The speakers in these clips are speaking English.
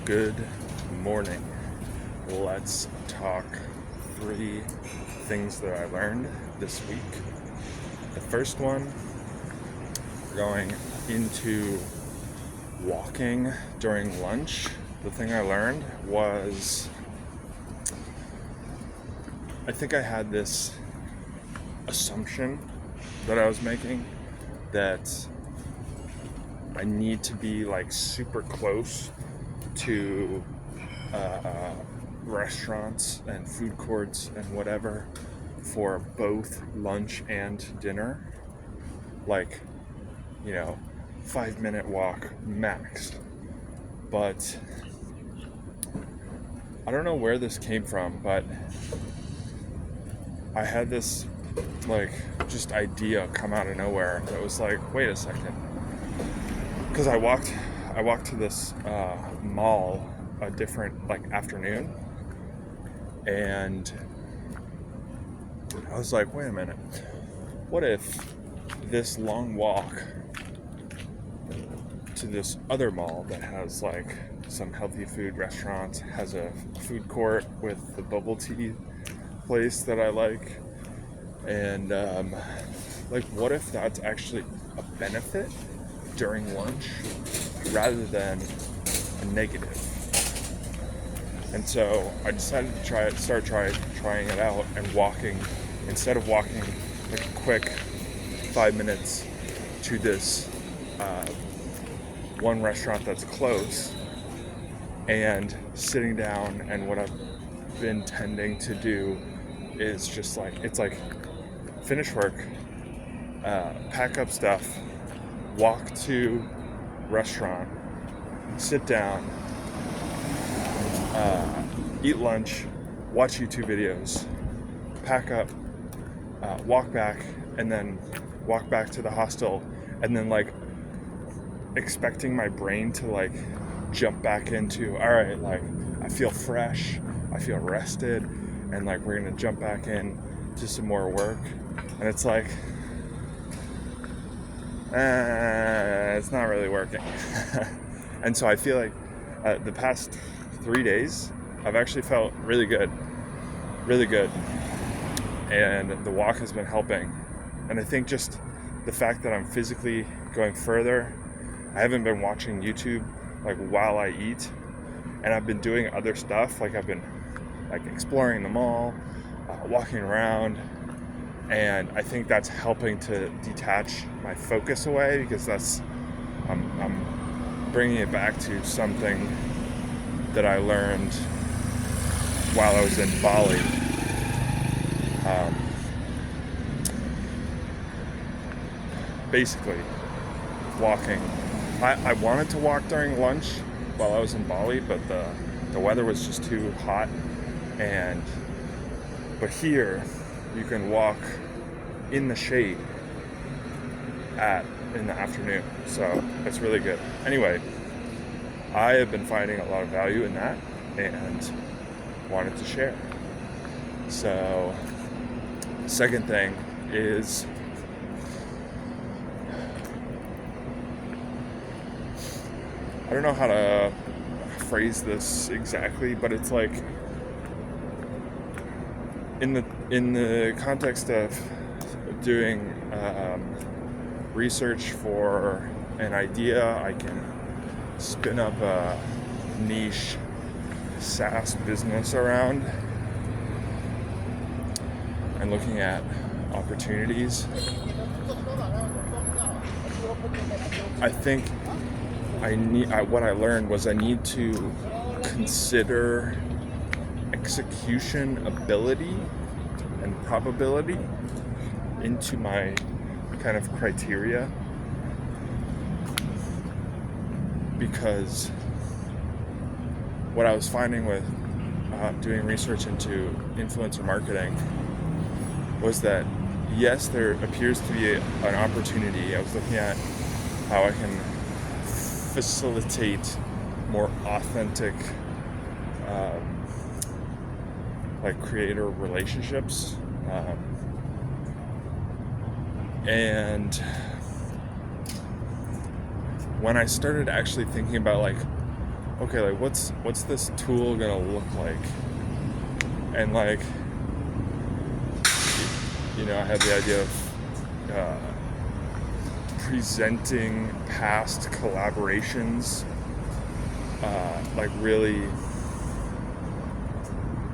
Good morning. Let's talk 3 things that I learned this week. The first one, going into walking during lunch. The thing I learned was I think I had this assumption that I was making that I need to be like super close to restaurants and food courts and whatever for both lunch and dinner. Like, 5-minute walk max. But I don't know where this came from, but I had this just idea come out of nowhere that was like, wait a second. Because I walked to this mall a different afternoon, and I was like, wait a minute, what if this long walk to this other mall that has some healthy food restaurants, has a food court with the bubble tea place that I like, and what if that's actually a benefit during lunch rather than a negative? And so I decided to start trying it out and walking, instead of walking a quick 5 minutes to this one restaurant that's close and sitting down, and what I've been tending to do is just finish work, pack up stuff, walk to restaurant, sit down, eat lunch, watch YouTube videos, pack up, walk back, and then walk back to the hostel, and then expecting my brain to jump back into, all right, I feel fresh, I feel rested, and we're gonna jump back in to some more work. And it's it's not really working. And so I feel like the past 3 days I've actually felt really good, and the walk has been helping. And I think just the fact that I'm physically going further, I haven't been watching YouTube while I eat, and I've been doing other stuff. I've been exploring the mall, walking around, and I think that's helping to detach my focus away, because I'm bringing it back to something that I learned while I was in Bali. Basically, walking. I wanted to walk during lunch while I was in Bali, but the weather was just too hot. But here, you can walk in the shade in the afternoon, so it's really good. Anyway, I have been finding a lot of value in that and wanted to share. So, second thing is I don't know how to phrase this exactly, but it's in the context of doing research for an idea, I can spin up a niche SaaS business around, and looking at opportunities. I think what I learned was I need to consider execution ability and probability into my kind of criteria, because what I was finding with doing research into influencer marketing was that yes, there appears to be an opportunity. I was looking at how I can facilitate more authentic creator relationships, and when I started actually thinking about okay, like what's this tool gonna look like? And like, I had the idea of presenting past collaborations like really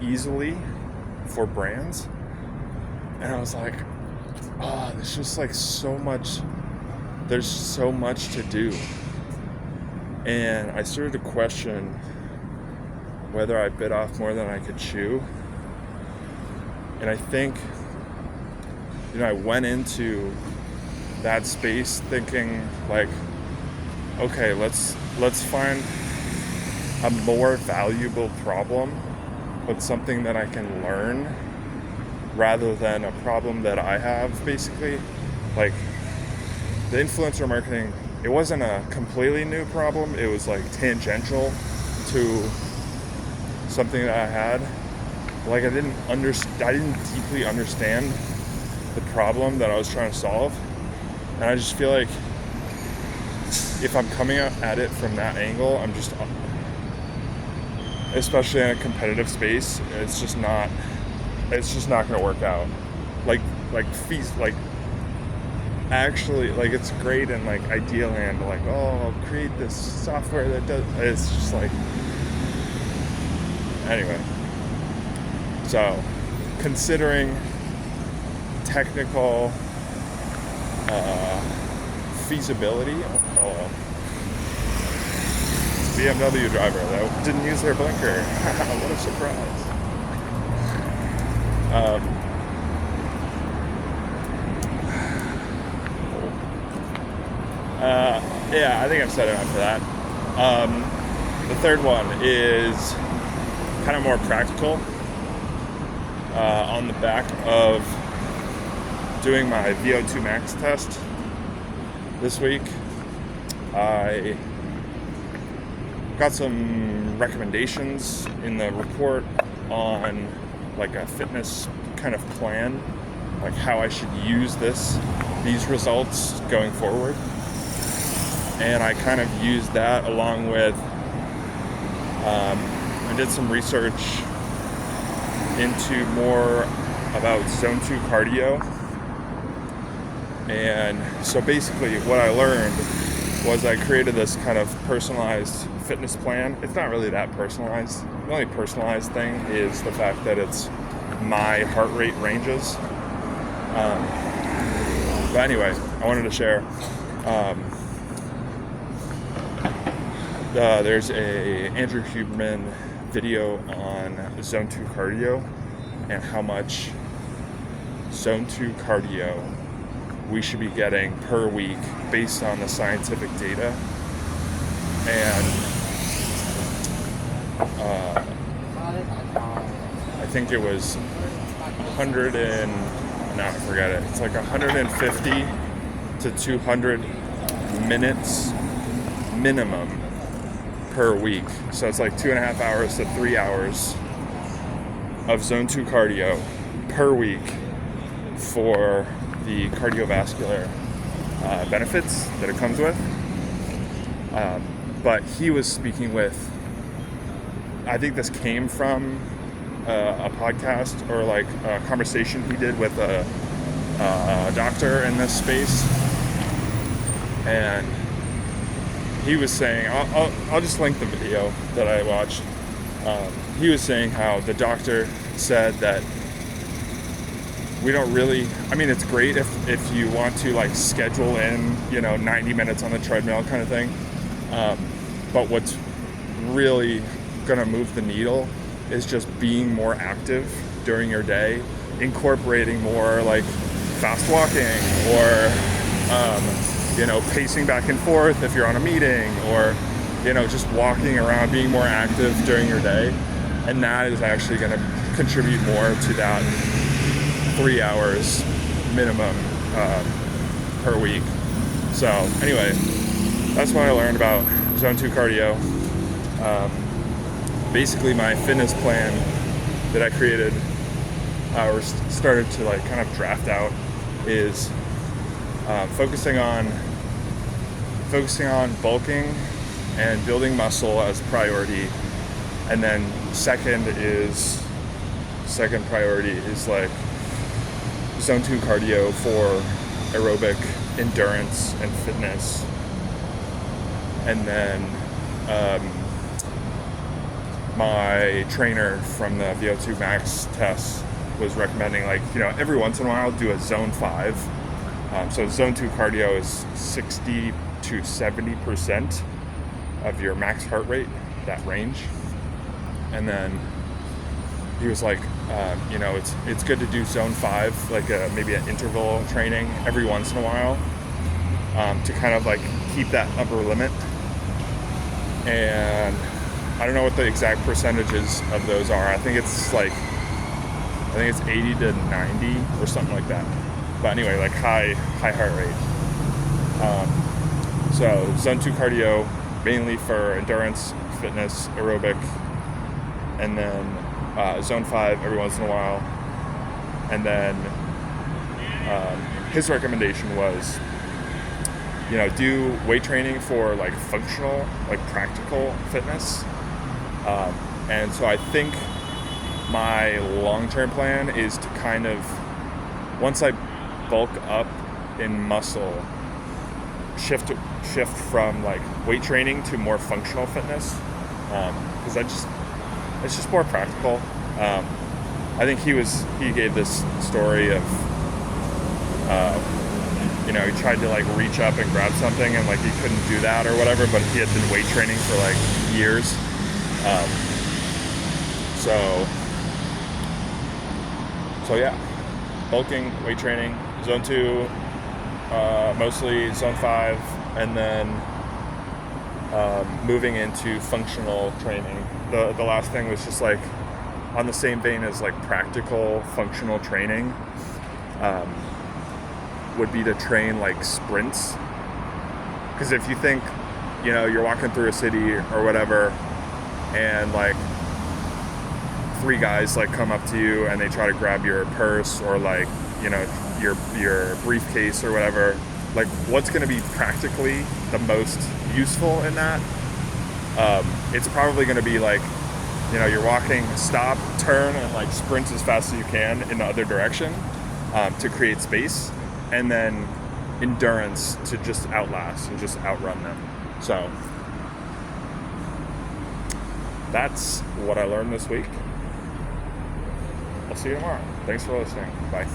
easily for brands. And I was like, there's just like there's so much to do. And I started to question whether I bit off more than I could chew. And I think, I went into that space thinking like, okay, let's find a more valuable problem, but something that I can learn rather than a problem that I have, basically. Like, the influencer marketing, it wasn't a completely new problem. It was like tangential to something that I had. Like, I didn't deeply understand the problem that I was trying to solve. And I just feel like if I'm coming at it from that angle, I'm just, especially in a competitive space, it's just not going to work out. Actually, like, it's great in like idea land, like, I'll create this software that does, it's just like, anyway. So, considering technical feasibility, BMW driver that didn't use their blinker. What a surprise. Yeah, I think I've said enough for that. The third one is kind of more practical. On the back of doing my VO2 max test this week, I got some recommendations in the report on like a fitness kind of plan, like how I should use these results going forward. And I kind of used that along with, I did some research into more about zone 2 cardio. And so basically what I learned was I created this kind of personalized fitness plan. It's not really that personalized. The only personalized thing is the fact that it's my heart rate ranges. But anyway, I wanted to share. There's a Andrew Huberman video on zone 2 cardio and how much zone 2 cardio we should be getting per week based on the scientific data. And I think it was 100 and, no, I forget it. It's like 150 to 200 minutes minimum per week. So it's like 2.5 hours to 3 hours of zone 2 cardio per week for the cardiovascular benefits that it comes with. But he was speaking with, I think this came from a podcast or like a conversation he did with a doctor in this space. And he was saying, I'll just link the video that I watched. He was saying how the doctor said that we don't really, I mean, it's great if you want to like schedule in, 90 minutes on the treadmill kind of thing. But what's really gonna move the needle is just being more active during your day, incorporating more like fast walking or, pacing back and forth if you're on a meeting, or, just walking around, being more active during your day. And that is actually gonna contribute more to that 3 hours minimum per week. So anyway, that's what I learned about zone 2 cardio. Basically my fitness plan that I created or started to like kind of draft out is focusing on bulking and building muscle as a priority. And then second priority is like zone 2 cardio for aerobic endurance and fitness. And then my trainer from the VO2 max test was recommending, like, every once in a while do a zone 5. So zone 2 cardio is 60 to 70% of your max heart rate, that range. And then he was like, it's good to do zone 5, like maybe an interval training every once in a while, to kind of like keep that upper limit. And I don't know what the exact percentages of those are. I think it's 80 to 90 or something like that. But anyway, like high heart rate. So zone 2 cardio, mainly for endurance, fitness, aerobic, and then zone 5 every once in a while. And then his recommendation was, do weight training for like functional, like practical fitness. And so I think my long-term plan is to kind of, once I bulk up in muscle, shift from like weight training to more functional fitness, because it's just more practical. I think he gave this story of he tried to like reach up and grab something and like he couldn't do that or whatever, but he had been weight training for like years. So yeah, bulking, weight training, zone 2, mostly zone 5, and then moving into functional training. The last thing was just like on the same vein as like practical functional training, would be to train like sprints. Because if you think, you're walking through a city or whatever, and like 3 guys like come up to you and they try to grab your purse or like, your briefcase or whatever, like what's going to be practically the most useful in that? It's probably going to be like, you're walking, stop, turn, and like sprint as fast as you can in the other direction, to create space, and then endurance to just outlast and just outrun them. So that's what I learned this week. I'll see you tomorrow. Thanks for listening. Bye.